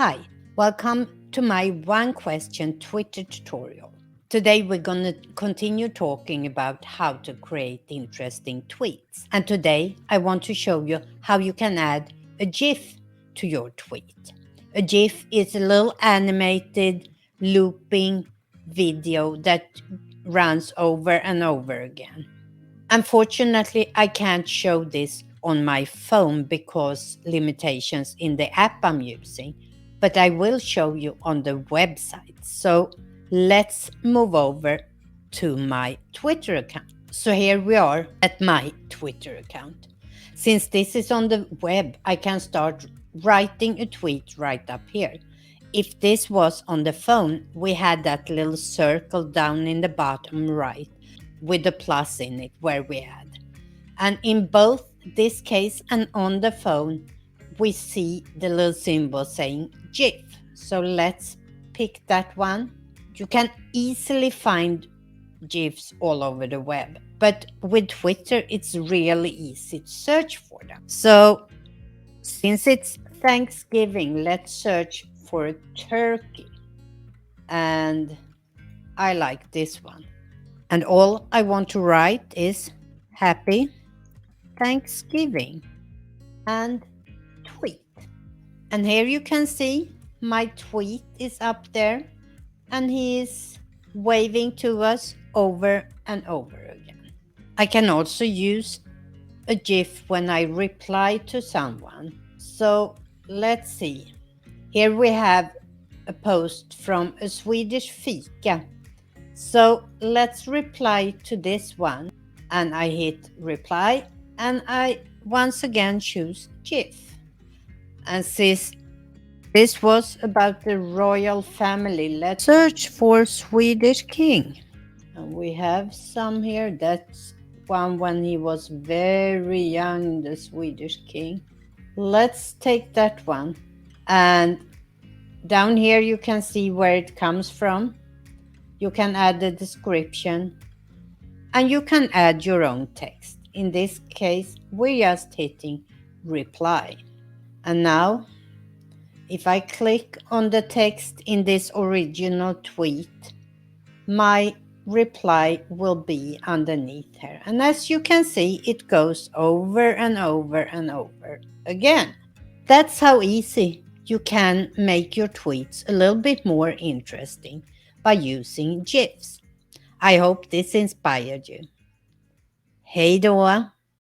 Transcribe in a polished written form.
Hi, welcome to my one question Twitter tutorial. Today we're going to continue talking about how to create interesting tweets. And today I want to show you how you can add a GIF to your tweet. A GIF is a little animated looping video that runs over and over again. Unfortunately, I can't show this on my phone because limitations in the app I'm using, but I will show you on the website. So let's move over to my Twitter account. So here we are at my Twitter account. Since this is on the web, I can start writing a tweet right up here. If this was on the phone, we had that little circle down in the bottom right with the plus in it where we add. And in both this case and on the phone, we see the little symbol saying GIF. So let's pick that one. You can easily find GIFs all over the web, but with Twitter, it's really easy to search for them. So since it's Thanksgiving, let's search for a turkey. And I like this one. And all I want to write is Happy Thanksgiving and tweet. And here you can see my tweet is up there and he is waving to us over and over again. I can also use a GIF when I reply to someone. So let's see. Here we have a post from a Swedish fika. So let's reply to this one, and I hit reply and I once again choose GIF. And since this was about the royal family, let's search for Swedish king. And we have some here. That's one when he was very young, the Swedish king. Let's take that one. And down here you can see where it comes from. You can add the description and you can add your own text. In this case, we're just hitting reply. And now, if I click on the text in this original tweet, my reply will be underneath here. And as you can see, it goes over and over and over again. That's how easy you can make your tweets a little bit more interesting by using GIFs. I hope this inspired you. Hej då!